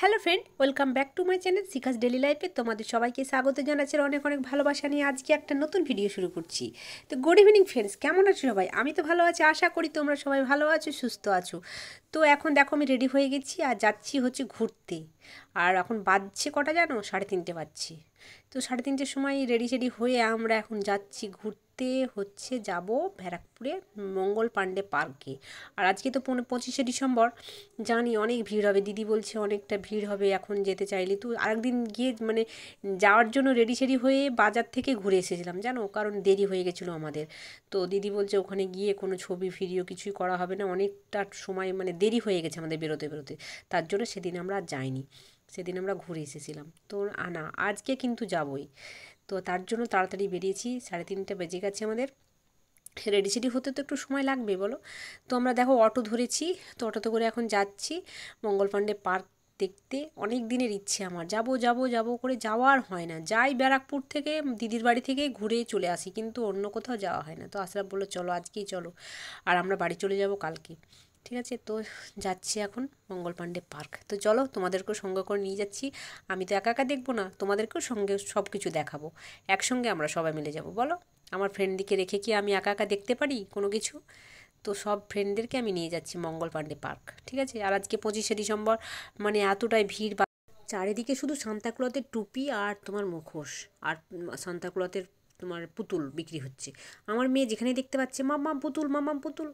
Hello friend, welcome back to my channel Shikha's daily লাইফে। তোমাদের সবাইকে স্বাগত জানাচ্ছি, অনেক অনেক ভালোবাসা নিয়ে আজকে একটা নতুন ভিডিও শুরু করছি। তো গুড ইভিনিং ফ্রেন্ডস, কেমন আছো সবাই? আমি তো ভালো আছি, আশা করি তোমরা সবাই ভালো আছো, সুস্থ আছো। তো এখন দেখো আমি রেডি হয়ে গেছি আর যাচ্ছি হচ্ছে ঘুরতে। আর এখন বাজছে কটা জানো? 3:30 বাজছে। তো 3:30 সময় রেডি সেডি হয়ে আমরা এখন যাচ্ছি ঘুরতে। হচ্ছে যাব ব্যারাকপুরে মঙ্গল পাণ্ডে পার্কে। আর আজকে তো 25শে ডিসেম্বর, জানি অনেক ভিড় হবে। দিদি বলছে অনেকটা ভিড় হবে এখন যেতে চাইলে। তো আরেকদিন গিয়ে মানে যাওয়ার জন্য রেডি সেডি হয়ে বাজার থেকে ঘুরে এসেছিলাম জানো, কারণ দেরি হয়ে গেছিলো আমাদের। তো দিদি বলছে ওখানে গিয়ে কোনো ছবি ভিডিও কিছুই করা হবে না, অনেকটা সময় মানে দেরি হয়ে গেছে আমাদের বেরোতে বেরোতে। তার জন্য সেদিন আমরা আর যাইনি, সেদিন আমরা ঘুরে এসেছিলাম। তো না, আজকে কিন্তু যাবই। তো তার জন্য তাড়াতাড়ি বেরিয়েছি, 3:30 বেজে গেছে আমাদের। রেডি সেডি হতে তো একটু সময় লাগবে বলো। তো আমরা দেখো অটো ধরেছি, তো অটোতে করে এখন যাচ্ছি মঙ্গল পাণ্ডে পার্ক দেখতে। অনেক দিনের ইচ্ছে আমার, যাব যাব যাব করে যাওয়া আর হয় না। যাই ব্যারাকপুর থেকে, দিদির বাড়ি থেকে ঘুরে চলে আসি, কিন্তু অন্য কোথাও যাওয়া হয় না। তো আশরাফ বললো চলো আজকেই চলো, আর আমরা বাড়ি চলে যাব কালকে। ঠিক আছে, তো যাচ্ছি এখন মঙ্গল পাণ্ডে পার্ক। তো চলো তোমাদেরকেও সঙ্গে করে নিয়ে যাচ্ছি। আমি তো একা একা দেখবো না, তোমাদেরকেও সঙ্গে সব কিছু দেখাবো। একসঙ্গে আমরা সবাই মিলে যাব বলো। আমার ফ্রেন্ডদিকে রেখে কি আমি একা একা দেখতে পারি কোনো কিছু? তো সব ফ্রেন্ডদেরকে আমি নিয়ে যাচ্ছি মঙ্গল পাণ্ডে পার্ক। ঠিক আছে, আর আজকে 25শে ডিসেম্বর, মানে এতটাই ভিড়, চারিদিকে শুধু সান্তাক্লজের টুপি আর তোমার মুখোশ, আর সান্তাক্লজের তোমার পুতুল বিক্রি হচ্ছে। আমার মেয়ে যেখানে দেখতে পাচ্ছে মাম্মাম পুতুল, মাম্মাম পুতুল।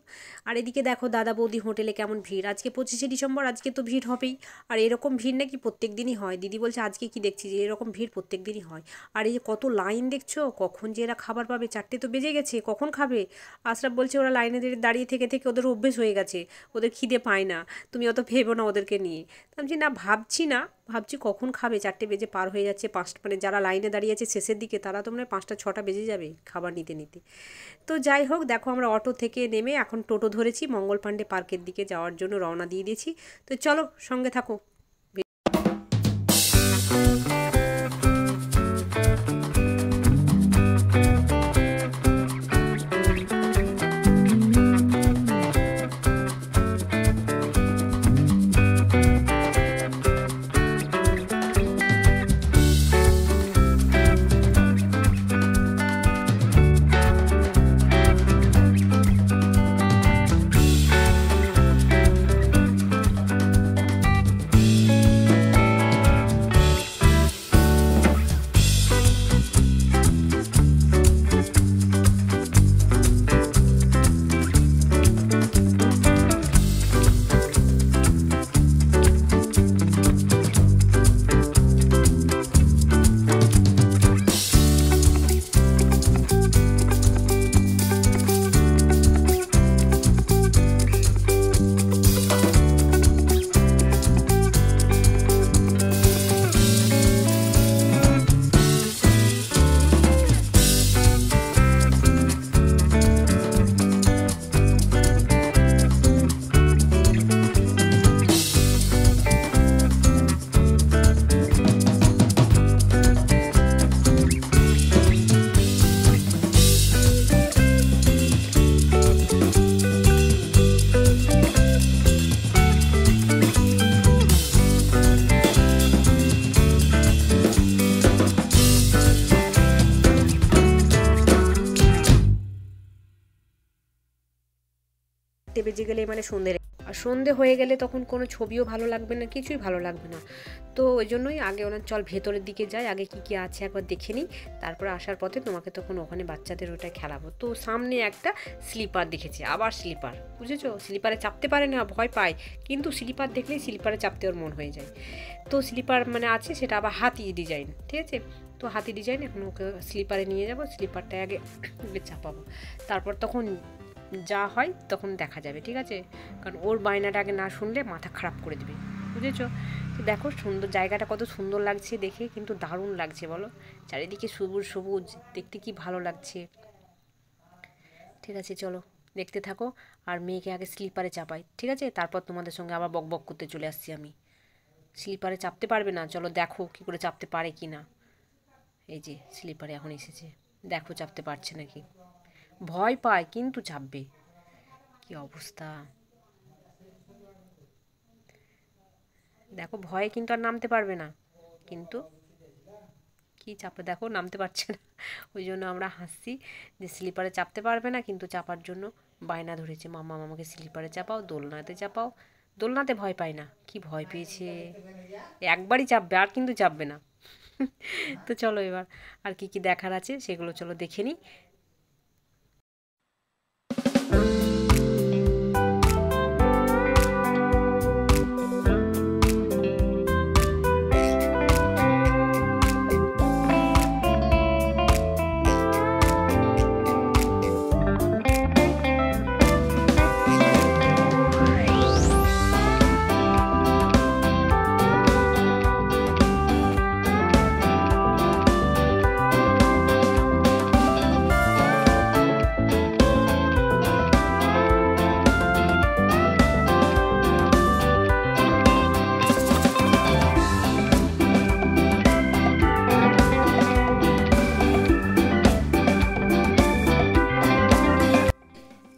আর এদিকে দেখো দাদা বৌদি হোটেলে কেমন ভিড়। আজকে 25শে ডিসেম্বর, আজকে তো ভিড় হবেই। আর এরকম ভিড় নাকি প্রত্যেক দিনই হয়। দিদি বলছে আজকে কি দেখছি যে এরকম ভিড় প্রত্যেক দিনই হয়। আর এই যে কত লাইন দেখছো, কখন যে এরা খাবার পাবে, 4টে তো বেজে গেছে, কখন খাবে? আশরাফ বলছে ওরা লাইনে দাঁড়িয়ে থেকে থেকে ওদের অভ্যেস হয়ে গেছে, ওদের খিদে পায় না, তুমি অত ভেবো না ওদেরকে নিয়ে। ভাবছি না, ভাবছি কখন খাবে, 4টে বেজে পার হয়ে যাচ্ছে, 5 মানে যারা লাইনে দাঁড়িয়ে আছে শেষের দিকে তারা তো মানে 5টা 6টা বেজে যাবে খাবার নিতে নিতে। তো যাই হোক, দেখো আমরা অটো থেকে নেমে এখন টোটো ধরেছি, মঙ্গল পাণ্ডে পার্কের দিকে যাওয়ার জন্য রওনা দিয়ে দিয়েছি। তো চলো সঙ্গে থাকো। বেজে গেলে মানে সন্ধে, আর সন্ধে হয়ে গেলে তখন কোনো ছবিও ভালো লাগবে না, কিছুই ভালো লাগবে না। তো ওই জন্যই আগে ওনার চল ভেতরের দিকে যাই, আগে কি কি আছে একবার দেখে নিই, তারপরে আসার পথে তোমাকে তখন ওখানে বাচ্চাদের ওটাই খেলাবো। তো সামনে একটা স্লিপার দেখেছি, আবার স্লিপার, বুঝেছো? স্লিপারে চাপতে পারে না, ভয় পায়, কিন্তু স্লিপার দেখলেই স্লিপারে চাপতে ওর মন হয়ে যায়। তো স্লিপার মানে আছে, সেটা আবার হাতি ডিজাইন, ঠিক আছে? তো হাতি ডিজাইন, এখন ওকে স্লিপারে নিয়ে যাব, স্লিপারটা আগে চাপাবো, তারপর তখন যা হয় তখন দেখা যাবে, ঠিক আছে? কারণ ওর বায়নাটা আগে না শুনলে মাথা খারাপ করে দেবে, বুঝেছো? তো দেখো সুন্দর জায়গাটা, কত সুন্দর লাগছে দেখে, কিন্তু দারুণ লাগছে বলো, চারিদিকে সবুজ সবুজ, দেখতে কি ভালো লাগছে। ঠিক আছে চলো দেখতে থাকো, আর মেয়েকে আগে স্লিপারে চাপাই, ঠিক আছে? তারপর তোমাদের সঙ্গে আবার বক বক করতে চলে আসছি আমি। স্লিপারে চাপতে পারবে না, চলো দেখো কি করে চাপতে পারে কি না। এই যে স্লিপারে এখন এসেছে, দেখো চাপতে পারছে নাকি। ভয় পায় কিন্তু চাপবে, কি অবস্থা। দেখো ভয়ে কিন্তু আর নামতে পারবে না, কিন্তু কি চাপে দেখো নামতে পারছে না। ওই জন্য আমরা হাসছি যে স্লিপারে চাপতে পারবে না, কিন্তু চাপার জন্য বায়না ধরেছে, মাম্মা আমাকে স্লিপারে চাপাও, দোলনাতে চাপাও। দোলনাতে ভয় পায় না, কি ভয় পেয়েছে, একবারই চাপবে আর কিন্তু চাপবে না। তো চলো এবার আর কি কি দেখার আছে সেগুলো চলো দেখে নিই।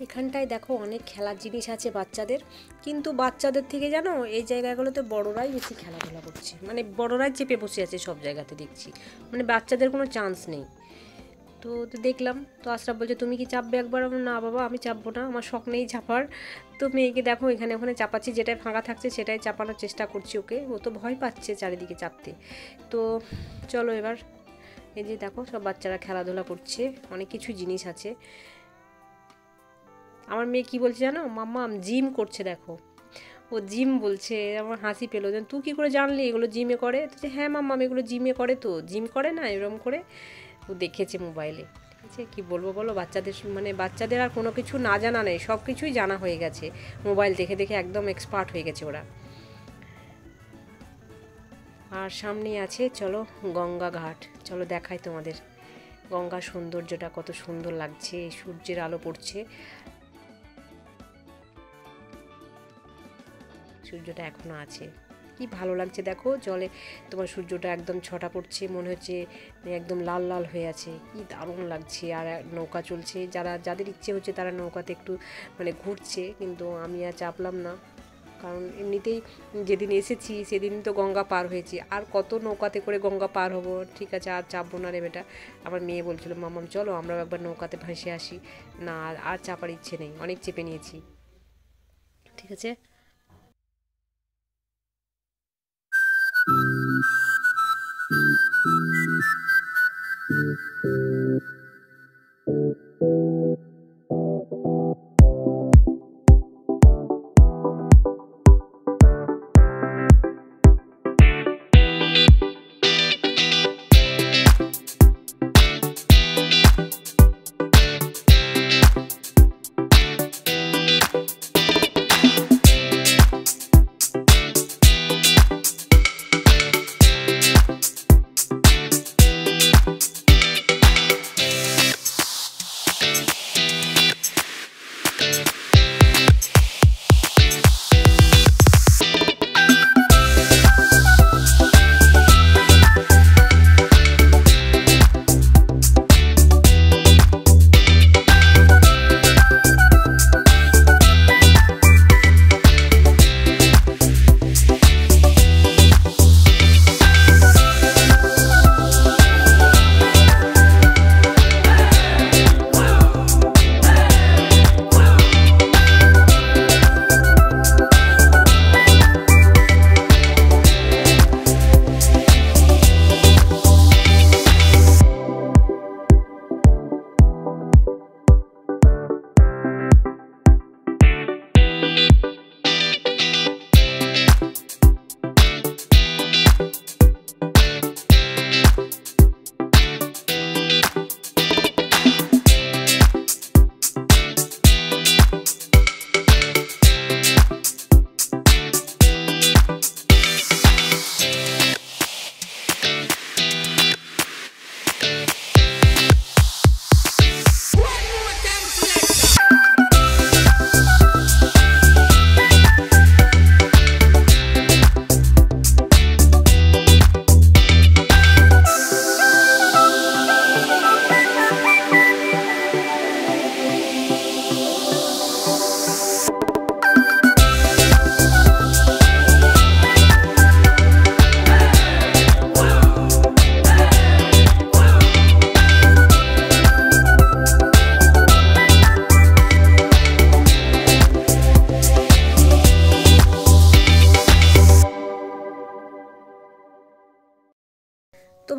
এখানটায় দেখো অনেক খেলার জিনিস আছে বাচ্চাদের, কিন্তু বাচ্চাদের থেকে জানো এই জায়গাগুলোতে বড়রাই বেশি খেলাধুলা করছে, মানে বড়রাই চেপে বসে আছে সব জায়গাতে দেখছি, মানে বাচ্চাদের কোনো চান্স নেই। তো দেখলাম, তো আশরাফ বলছে তুমি কি চাপবে একবার, না বাবা আমি চাপবো না, আমার শখ নেই চাপার। তো মেয়েকে দেখো এখানে ওখানে চাপাচ্ছি, যেটাই ফাঁকা থাকছে সেটাই চাপানোর চেষ্টা করছি ওকে, ও তো ভয় পাচ্ছে চারিদিকে চাপতে। তো চলো এবার এই যে দেখো সব বাচ্চারা খেলাধুলা করছে, অনেক কিছু জিনিস আছে। আমার মেয়ে কি বলছে জানো, মাম্মা জিম করছে দেখো, ও জিম বলছে। আমার হাসি পেলো, যে তুই কী করে জানলি এগুলো জিমে করে? তো হ্যাঁ মাম্মা এগুলো জিমে করে, তো জিম করে না এরকম করে, ও দেখেছে মোবাইলে। ঠিক আছে, কী বলবো বলো, বাচ্চাদের মানে বাচ্চাদের আর কোনো কিছু না জানা নেই, সব কিছুই জানা হয়ে গেছে, মোবাইল দেখে দেখে একদম এক্সপার্ট হয়ে গেছে ওরা। আর সামনেই আছে চলো গঙ্গা ঘাট, চলো দেখাই তোমাদের গঙ্গার সৌন্দর্যটা, কত সুন্দর লাগছে, সূর্যের আলো পড়ছে, সূর্যটা এখনও আছে, কি ভালো লাগছে দেখো জলে তোমার সূর্যটা একদম ছটা পড়ছে, মনে হচ্ছে একদম লাল লাল হয়ে আছে, কি দারুণ লাগছে। আর নৌকা চলছে, যাদের ইচ্ছে হচ্ছে তারা নৌকাতে একটু মানে ঘুরছে, কিন্তু আমি আর চাপলাম না, কারণ এমনিতেই যেদিন এসেছি সেদিন তো গঙ্গা পার হয়েছি, আর কত নৌকাতে করে গঙ্গা পার হবো, ঠিক আছে আর চাপবো না রে বেটা। আমার মেয়ে বলছিল মাম্মাম চলো আমরাও একবার নৌকাতে ভেসে আসি, না আর চাপার ইচ্ছে নেই, অনেক চেপে নিয়েছি। ঠিক আছে।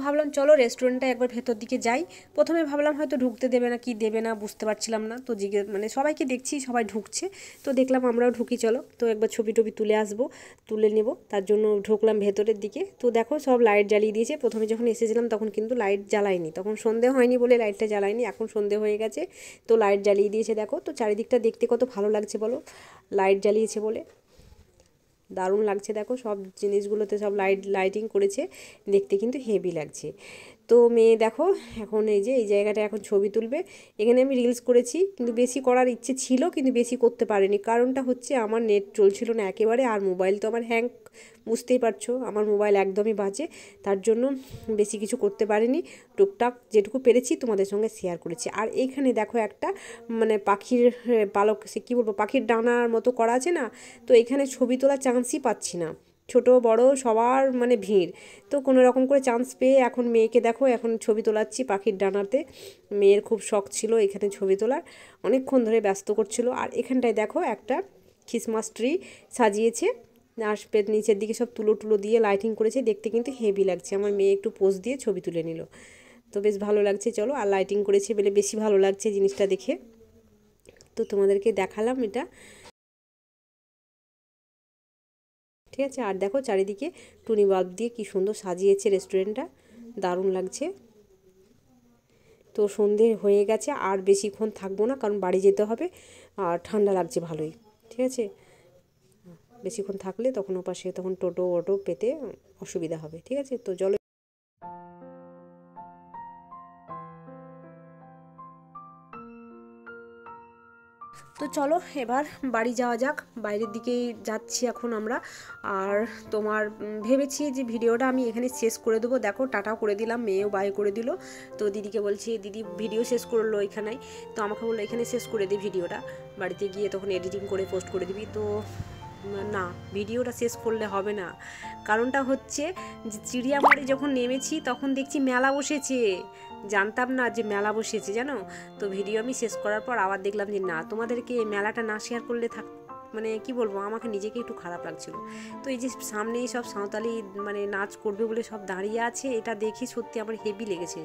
ভাবলাম চলো রেস্টুরেন্টটা একবার ভেতর দিকে যাই। প্রথমে ভাবলাম হয়তো ঢুকতে দেবে না কি দেবে না বুঝতে পারছিলাম না, তো মানে সবাইকে দেখছি সবাই ঢুকছে, তো দেখলাম আমরাও ঢুকি, চলো তো একবার ছবি টবি তুলে নেব, তার জন্য ঢুকলাম ভেতরের দিকে। তো দেখো সব লাইট জ্বালিয়ে দিয়েছে। প্রথমে যখন এসেছিলাম তখন কিন্তু লাইট জ্বালায়নি, তখন সন্ধে হয়নি বলে লাইটটা জ্বালায়নি, এখন সন্ধে হয়ে গেছে তো লাইট জ্বালিয়ে দিয়েছে। দেখো তো চারিদিকটা দেখতে কত ভালো লাগছে বলো, লাইট জ্বালিয়েছে বলে দারুণ লাগছে। দেখো সব জিনিসগুলোতে সব লাইটিং করেছে, দেখতে কিন্তু হেভি লাগছে। তো মেয়ে দেখো এখন এই জায়গাটা এখন ছবি তুলবে। এখানে আমি রিলস করেছি, কিন্তু বেশি করার ইচ্ছে ছিল কিন্তু বেশি করতে পারিনি, কারণটা হচ্ছে আমার নেট চলছিল না একেবারে, আর মোবাইল তো আমার হ্যাং, বুঝতেই পারছো আমার মোবাইল একদমই বাজে, তার জন্য বেশি কিছু করতে পারিনি। টুকটাক যেটুকু পেরেছি তোমাদের সঙ্গে শেয়ার করেছি। আর এইখানে দেখো একটা মানে পাখির পালক, সে কী বলবো, পাখির ডানার মতো করা আছে না, তো এখানে ছবি তোলার চান্সই পাচ্ছি না, ছোট বড় সবার মানে ভিড়, তো কোনো রকম করে চান্স পেয়ে এখন মেয়েকে দেখো এখন ছবি তোলাচ্ছি পাখির ডানাতে। মেয়ের খুব শখ ছিল এখানে ছবি তোলার, অনেকক্ষণ ধরে ব্যস্ত করছিল। আর এখানটায় দেখো একটা ক্রিসমাস ট্রি সাজিয়েছে, আর নিচের দিকে সব তুলো দিয়ে লাইটিং করেছে, দেখতে কিন্তু হেভি লাগছে। আমার মেয়ে একটু পোজ দিয়ে ছবি তুলে নিল, তো বেশ ভালো লাগছে। চলো, আর লাইটিং করেছে বলে বেশি ভালো লাগছে জিনিসটা দেখে, তো তোমাদেরকে দেখালাম এটা, ঠিক আছে। আর দেখো চারিদিকে টুনি বাল্ব দিয়ে কি সুন্দর সাজিয়েছে রেস্টুরেন্টটা, দারুণ লাগছে। তো সন্ধে হয়ে গেছে, আর বেশিক্ষণ থাকবো না কারণ বাড়ি যেতে হবে, আর ঠান্ডা লাগছে ভালোই, ঠিক আছে। বেশিক্ষণ থাকলে তখন ওপাশে তখন টোটো অটো পেতে অসুবিধা হবে, ঠিক আছে। তো চলো এবার বাড়ি যাওয়া যাক, বাইরের দিকেই যাচ্ছি এখন আমরা। আর তোমার ভেবেছি যে ভিডিওটা আমি এখানে শেষ করে দেবো। দেখো টাটাও করে দিলাম, মেয়েও বাই করে দিল, তো দিদিকে বলছি দিদি ভিডিও শেষ করলো এখানেই, তো আমাকে বললো এখানে শেষ করে দিই ভিডিওটা, বাড়িতে গিয়ে তখন এডিটিং করে পোস্ট করে দিবি। তো না, ভিডিওটা শেষ করলে হবে না, কারণটা হচ্ছে যে চিড়িয়ামারে যখন নেমেছি তখন দেখছি মেলা বসেছে, জানতাম না যে মেলা বসেছে জানো। তো ভিডিও আমি শেষ করার পর আবার দেখলাম যে না, তোমাদেরকে মেলাটা না শেয়ার করলে মানে কি বলবো, আমাকে নিজেকে একটু খারাপ লাগছিল। তো এই যে সামনেই সব সাঁওতালি মানে নাচ করবে বলে সব দাঁড়িয়ে আছে, এটা দেখে সত্যি আমার হেভি লেগেছে,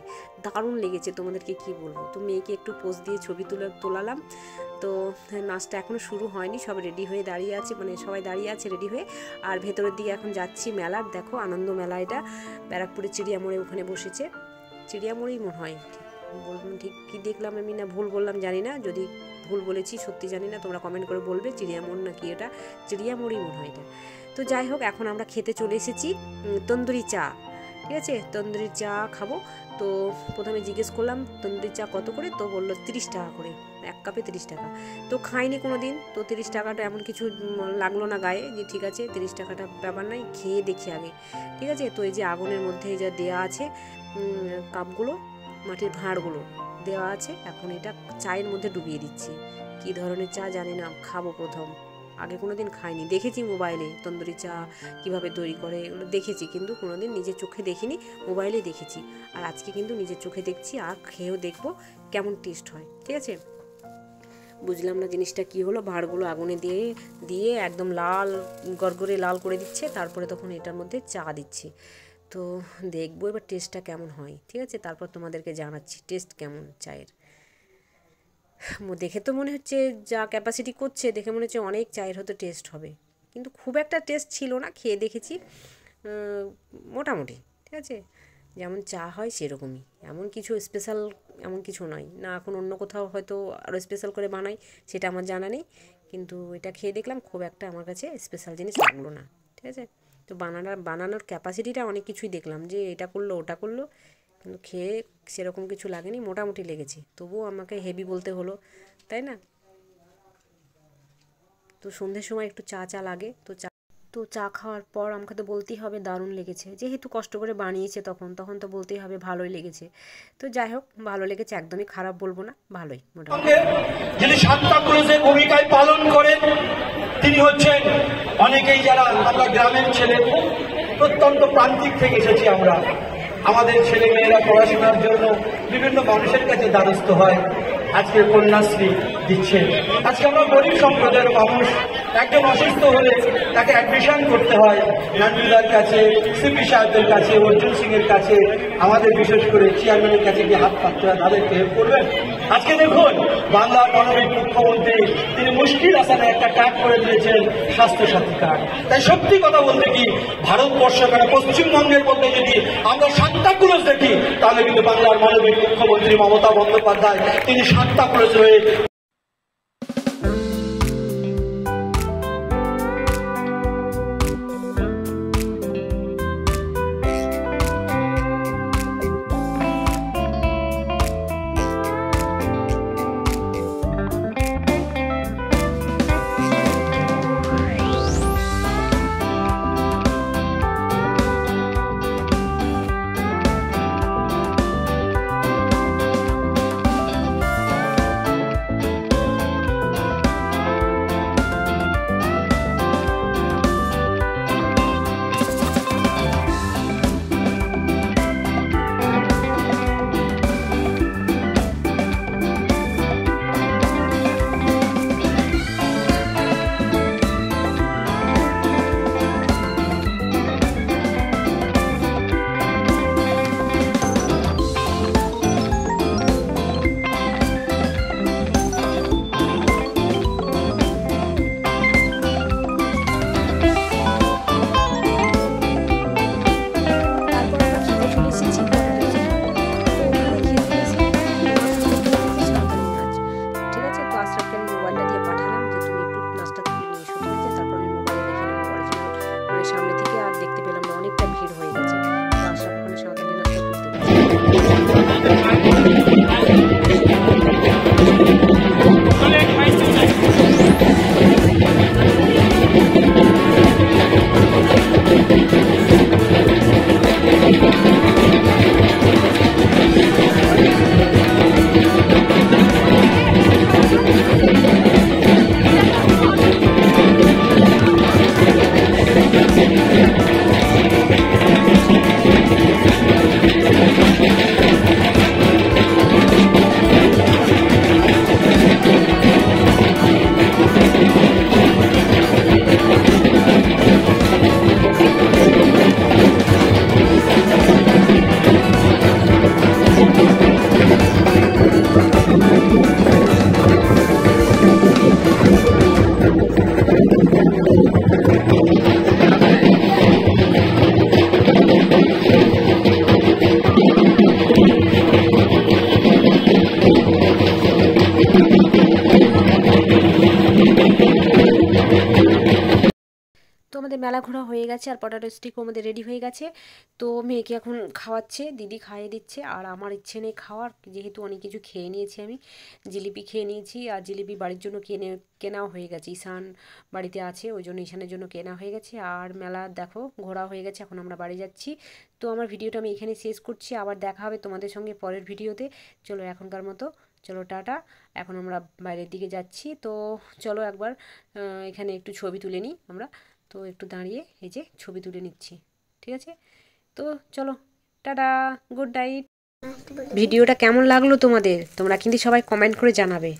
দারুণ লেগেছে, তোমাদেরকে কি বলবো। তো মেয়েকে একটু পোজ দিয়ে ছবি তোলালাম। তো নাচটা এখনও শুরু হয়নি, সব রেডি হয়ে দাঁড়িয়ে আছে, মানে সবাই দাঁড়িয়ে আছে রেডি হয়ে। আর ভেতরের দিকে এখন যাচ্ছি মেলার, দেখো আনন্দ মেলা, এটা ব্যারাকপুরে চিড়িয়ামোড়ে ওখানে বসেছে, চিড়িয়ামোড়েই মনে হয়, বললাম ঠিক কি দেখলাম আমি, না ভুল বললাম জানি না, যদি ভুল বলেছি সত্যি জানি না, তোমরা কমেন্ট করে বলবে চিড়িয়ামোড় নাকি এটা, চিড়িয়ামোড়ই মনে হয় এটা। তো যাই হোক, এখন আমরা খেতে চলে এসেছি তন্দুরি চা, ঠিক আছে, তন্দুরি চা খাবো। তো প্রথমে জিজ্ঞেস করলাম তন্দুরি চা কত করে, তো বললো 30 টাকা করে, এক কাপে 30 টাকা। তো খাইনি কোনো দিন, তো 30 টাকাটা এমন কিছু লাগলো না গায়ে, যে ঠিক আছে 30 টাকাটা ব্যাপার নাই, খেয়ে দেখি আগে, ঠিক আছে। তো এই যে আগুনের মধ্যে যা দেওয়া আছে কাপগুলো, মাটির ভাঁড়গুলো দেওয়া আছে, এখন এটা চায়ের মধ্যে ডুবিয়ে দিচ্ছি। কি ধরনের চা জানি না, খাবো প্রথম, আগে কোনো দিন খাইনি, দেখেছি মোবাইলে তন্দুরি চা কীভাবে তৈরি করে এগুলো দেখেছি, কিন্তু কোনো দিন নিজের চোখে দেখিনি, মোবাইলে দেখেছি। আর আজকে কিন্তু নিজের চোখে দেখছি, আর খেয়েও দেখবো কেমন টেস্ট হয়, ঠিক আছে। বুঝলাম না জিনিসটা কি হলো, ভাঁড়গুলো আগুনে দিয়ে একদম লাল গড়গড়ে লাল করে দিচ্ছে, তারপরে তখন এটার মধ্যে চা দিচ্ছি। তো দেখবো এবার টেস্টটা কেমন হয়, ঠিক আছে, তারপর তোমাদেরকে জানাচ্ছি টেস্ট কেমন চায়ের। দেখে তো মনে হচ্ছে যা ক্যাপাসিটি করছে দেখে মনে হচ্ছে অনেক চায়ের হয়তো টেস্ট হবে, কিন্তু খুব একটা টেস্ট ছিল না, খেয়ে দেখেছি মোটামুটি, ঠিক আছে, যেমন চা হয় সেরকমই, এমন কিছু স্পেশাল এমন কিছু নয়, না এখন অন্য কোথাও হয়তো আরও স্পেশাল করে বানাই সেটা আমার জানা নেই, কিন্তু এটা খেয়ে দেখলাম খুব একটা আমার কাছে স্পেশাল জিনিস লাগলো না, ঠিক আছে। তো বানানোর ক্যাপাসিটিটা অনেক কিছুই দেখলাম, যে এটা করলো ওটা করলো, কিন্তু খেয়ে সেরকম কিছু লাগেনি, মোটামুটি লেগেছে, তবুও আমাকে হেভি বলতে হলো, তাই না। তো সন্ধ্যের সময় একটু চা লাগে, তো চা খাওয়ার পর আমাকে তো বলতেই হবে দারুণ লেগেছে, যেহেতু কষ্ট করে বানিয়েছে তখন তো বলতেই হবে ভালোই লেগেছে। তো যাই হোক, ভালো লেগেছে, একদমই খারাপ বলবো না, ভালোই মোটামুটি। যিনি সান্তা ক্লজের ভূমিকায় পালন করেন তিনি হচ্ছেন, অনেকেই যারা আমরা গ্রামের ছেলে, প্রত্যন্ত প্রান্তিক থেকে এসেছি আমরা, আমাদের ছেলে মেয়েরা পড়াশোনার জন্য বিভিন্ন মানুষের কাছে দ্বারস্থ হয়, আজকে কন্যাশ্রী দিচ্ছেন। আজকে আমরা গরিব সম্প্রদায়ের মানুষ, একজন অসুস্থ হলে তাকে অ্যাডমিশন করতে হয় নান্টুদার কাছে, সিপি সাহেবদের কাছে, অর্জুন সিং এর কাছে, আমাদের বিশেষ করে চেয়ারম্যানের কাছে গিয়ে হাত পাততে হয়, তাদেরকে হেল্প করবেন। আজকে দেখুন বাংলার মানবিক মুখ্যমন্ত্রী তিনি মুশকিল আসানে একটা কার্ড করে দিয়েছেন, স্বাস্থ্যসাথী কার্ড। তাই সত্যি কথা বলতে কি ভারতবর্ষ মানে পশ্চিমবঙ্গের মধ্যে যদি আমরা সান্তাক্লজ দেখি তাহলে কিন্তু বাংলার মানবিক মুখ্যমন্ত্রী মমতা বন্দ্যোপাধ্যায় তিনি সান্তাক্লজ হয়ে সামনে থেকে আর দেখতে পেলাম না, অনেকটা ভিড় হয়ে গেছে। তো আশরাফ খানের সাঁওতালি নাচটা তো আমাদের মেলা ঘোরা হয়ে গেছে আর পটাটো স্টিকও আমাদের রেডি হয়ে গেছে। তো মেয়েকে এখন খাওয়াচ্ছে, দিদি খাইয়ে দিচ্ছে। আর আমার ইচ্ছে নেই খাওয়ার, যেহেতু অনেক কিছু খেয়ে নিয়েছি। আমি জিলিপি খেয়ে নিয়েছি আর জিলিপি বাড়ির জন্য কেনাও হয়ে গেছে। ঈশান বাড়িতে আছে, ওই জন্য ঈশানের জন্য কেনা হয়ে গেছে। আর মেলা দেখো ঘোরা হয়ে গেছে, এখন আমরা বাড়ি যাচ্ছি। তো আমার ভিডিওটা আমি এখানে শেষ করছি, আবার দেখা হবে তোমাদের সঙ্গে পরের ভিডিওতে। চলো এখনকার মতো চলো টাটা। এখন আমরা বাইরের দিকে যাচ্ছি। তো চলো একবার এখানে একটু ছবি তুলে নিই আমরা। তো একটু দাঁড়িয়ে এই যে ছবি তুলে নিচ্ছি, ঠিক আছে? তো চলো টাটা, গুড নাইট। ভিডিওটা কেমন লাগলো তোমাদের তোমরা কিন্তু সবাই কমেন্ট করে জানাবে।